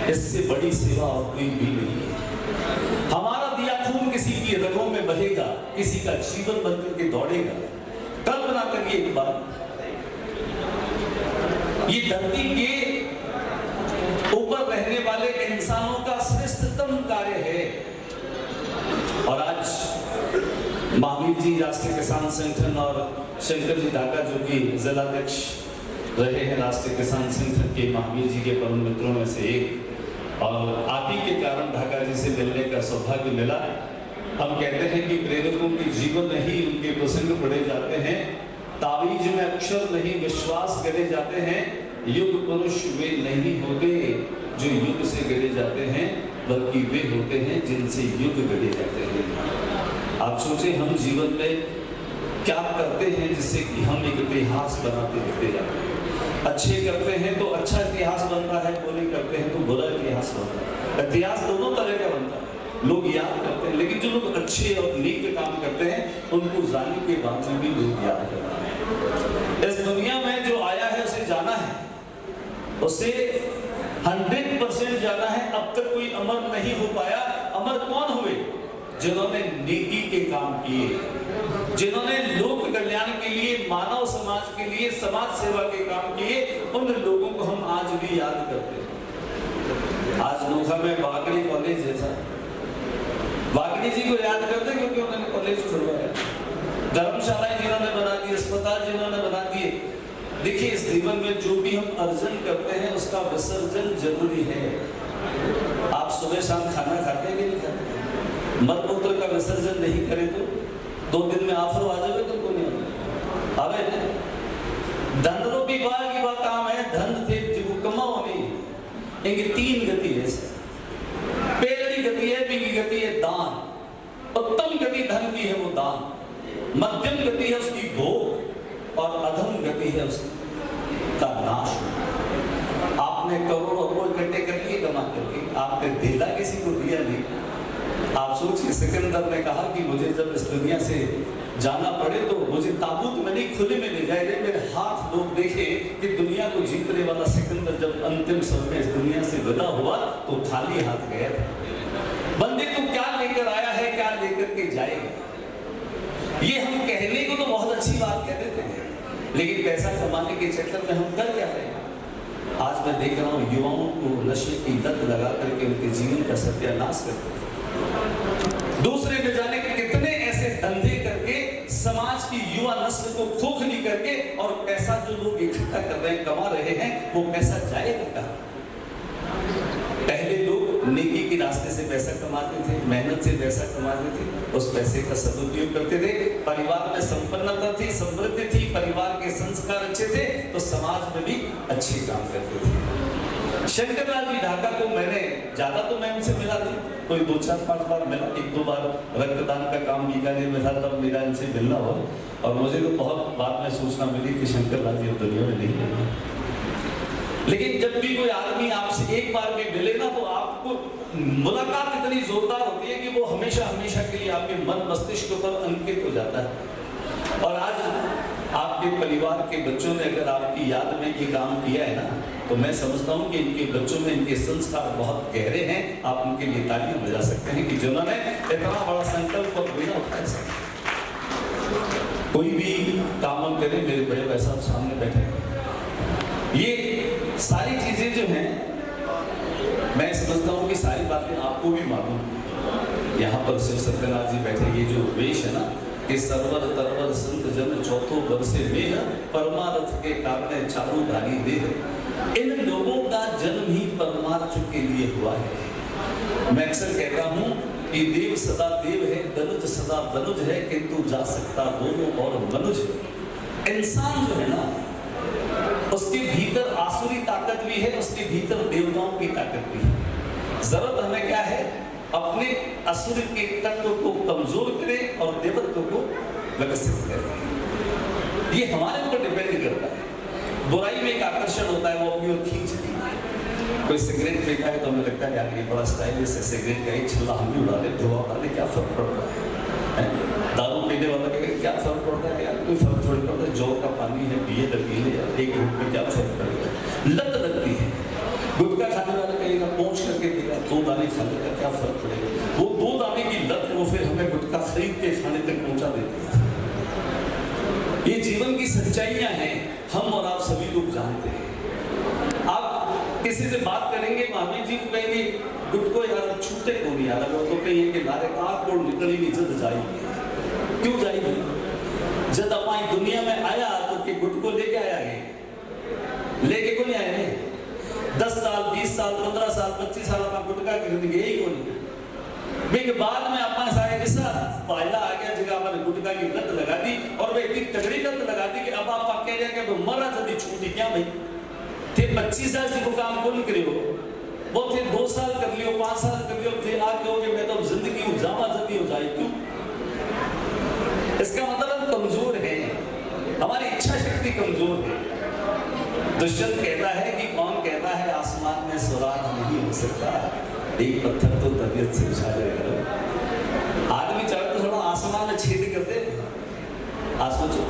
इससे बड़ी सेवा और कोई भी नहीं है। हमारा दिया खून किसी की रगों में बहेगा, किसी का जीवन बनकर के दौड़ेगा। कल्पना करिए एक बार, ये धरती के ऊपर रहने वाले इंसानों का श्रेष्ठतम कार्य है। और आज महावीर जी राष्ट्रीय किसान संगठन और शंकर जी ढाका जो कि जिलाध्यक्ष रहे हैं राष्ट्रीय किसान संगठन के, महावीर जी के परम मित्रों में से एक, और आप ही के कारण ढाका जी से मिलने का सौभाग्य मिला। हम कहते हैं कि प्रेरकों के जीवन में ही उनके प्रसंग पढ़े जाते हैं, तावीज में अक्षर नहीं विश्वास गढ़े जाते हैं। युग पुरुष वे नहीं होते जो युग से गढ़े जाते हैं, बल्कि वे होते हैं जिनसे युग गढ़े जाते हैं। आप सोचें हम जीवन में क्या करते हैं जिससे कि हम एक इतिहास बनाते दिखते जाते हैं। अच्छे करते हैं तो अच्छा इतिहास बनता है, बुरे करते हैं तो बुरा इतिहास बनता है। इतिहास दोनों तरह का बनता है, लोग याद करते हैं, लेकिन जो लोग अच्छे और नेक काम करते हैं उनको जाने के बाद में भी लोग याद करते हैं। इस दुनिया में जो आया है उसे जाना है, उसे 100% जाना है। अब तक कोई अमर नहीं हो पाया। अमर कौन हुए? जिन्होंने नेकी के काम किए, जिन्होंने लोक कल्याण के लिए, मानव समाज के लिए, समाज सेवा के काम किए, उन लोगों को हम आज भी याद करते हैं। आज नोखा में वाकड़ी कॉलेज जैसा, वाकड़ी जी को याद करते हैं क्योंकि उन्होंने कॉलेज खुलवाया, धर्मशालाएं जिन्होंने बना दी, अस्पताल जिन्होंने बना दिए। देखिए, इस जीवन में जो भी हम अर्जन करते हैं उसका विसर्जन जरूरी है। आप सुबह शाम खाना खाते हैं कि नहीं खाते? मलमूत्र का विसर्जन नहीं करें तो 2 दिन में आफरो आ जाए तो को नहीं आवे। धन भी बाग काम है, धन थे जो कमाओ नहीं। इनकी 3 गति है, पहली गति है, पहली गति है दान। उत्तम गति धन की है वो दान, मध्यम गति है उसकी भोग, और अधम गति है उसका नाश। आपने करोड़ों रुपए इकट्ठे कर लिए कमा करके, आपने दिला किसी को दिया नहीं। आप सोचिए, सिकंदर ने कहा कि मुझे जब इस दुनिया से जाना पड़े तो मुझे ताबूत में नहीं खुले में ले जाए, मेरे हाथ लोग देखे कि दुनिया को जीतने वाला सिकंदर जब अंतिम समय में इस दुनिया से विदा हुआ तो खाली हाथ गया था। बंदे तू क्या लेकर आया है, क्या लेकर के जाएगा? ये हम कहने को तो बहुत अच्छी बात कह देते हैं, लेकिन पैसा कमाने के चक्कर में हम कर क्या रहे हैं? आज मैं देख रहा हूँ युवाओं को नशे की लत लगा करके उनके जीवन का सत्यानाश करते हैं। दूसरे न जाने कितने ऐसे धंधे करके समाज की युवा नस्ल को खोखली करके, और पैसा जो लोग इकट्ठा कर रहे हैं, कमा रहे हैं, वो पैसा जाएगा कहाँ? पहले लोग नेकी के रास्ते से पैसा कमाते थे, मेहनत से पैसा कमाते थे, उस पैसे का सदुपयोग करते थे। परिवार में संपन्नता थी, समृद्धि थी, परिवार के संस्कार अच्छे थे तो समाज में भी अच्छे काम करते थे। शंकरलाल जी ढाका को मैंने ज्यादा तो मैं उनसे मिला नहीं, कोई 2-4-5 बार मिला, 1-2 बार रक्तदान का काम बीकानेर में था तब मेरा इनसे मिलना हुआ, और मुझे तो बहुत बाद में सूचना मिली कि शंकरलाल जी अब दुनिया में नहीं है। लेकिन जब भी कोई आदमी आपसे एक बार भी मिले ना तो आपको मुलाकात इतनी जोरदार होती है कि वो हमेशा हमेशा के लिए आपके मन मस्तिष्क पर अंकित हो जाता है। और आज आपके परिवार के बच्चों ने अगर आपकी याद में ये काम किया है ना, तो मैं समझता हूँ कि इनके बच्चों में इनके संस्कार बहुत गहरे हैं। आप उनके लिए तालियां बजा सकते हैं कि जिन्होंने इतना बड़ा संकल्प और बिना उठाए कोई भी काम हम करें। मेरे बड़े भाई साहब सामने बैठे हैं, ये सारी चीजें जो हैं मैं समझता हूँ कि सारी बातें आपको भी मालूम। यहाँ पर शिव सत्यनाथ जी बैठे, ये जो वेश है ना कि सरवर तरवर संत जन चौथो बरसे में परमार्थ के कारण चारू धारी देह, इन लोगों का जन्म ही परमार्थ के लिए हुआ है। मैं अक्सर कहता हूँ कि देव सदा देव है, दनुज सदा दनुज है, किंतु जा सकता दोनों और मनुज। इंसान जो है ना, उसके भीतर आसुरी ताकत भी है, उसके भीतर देवताओं की ताकत भी है। जरूरत हमें क्या है? अपने असुर के तत्व को कमजोर करें और देवत्व को विकसित करें। ये हमारे ऊपर डिपेंड करता है। बुराई में एक आकर्षण होता है, वो अपनी ओर खींचती है। कोई सिगरेट पीता है तो हमें लगता है यार ये बड़ा स्टाइलिश है, सिगरेट का एक छल्ला हम भी उड़ा ले, धुआं उड़ा ले, क्या फर्क पड़ता है? दारू पीने वाला कहेगा क्या फर्क पड़ता है यार, कोई फर्क थोड़ी पड़ता है, जौ का पानी है पिए तो पी ले यार, एक घूट में क्या फर्क पड़ेगा। लत लगती है। गुटखा खाने वाला लगेगा, पहुंच करके देगा, 2 दाने खा लेगा, क्या फर्क पड़ेगा। वो 2 दाने की लत है, वो फिर हमें गुटखा खरीद के खाने तक पहुंचा देती है। ये जीवन की सच्चाइयां हैं, हम और आप सभी लोग जानते हैं। आप किसी से बात करेंगे, महावीर जी को कहेंगे गुटको यार छूटे को नहीं यार, वो तो कहिए कि नारे कार कोड निकली नहीं जद जाएगी। क्यों जाएगी? जब अपनी दुनिया में आया तो के गुटको लेके आया है, लेके को नहीं आया नहीं। 10 साल 20 साल 15 साल 25 साल अपना गुटका खरीद गए ही को नहीं। के बाद में अपना सारे ऐसा फायदा आ गया जगह अपने गुटका की लत लगा दी, और वे इतनी तगड़ी लत लगा दी कि अब आप कह रहे कि मरा जल्दी छूटी क्या भाई थे 25 साल से काम को नहीं करे हो, वो थे 2 साल कर लियो 5 साल कर लियो, थे आप कहोगे मैं तो जिंदगी उजामा जल्दी हो जाए। क्यों? इसका मतलब हम कमजोर हैं, हमारी इच्छा शक्ति कमजोर है। दुष्यंत कहता है कि कौन कहता है आसमान में सुराग नहीं हो सकता, एक पत्थर तो तबीयत से उछा जाएगा। आदमी चाहे तो थोड़ा आसमान में छेद कर दे, आज सोचो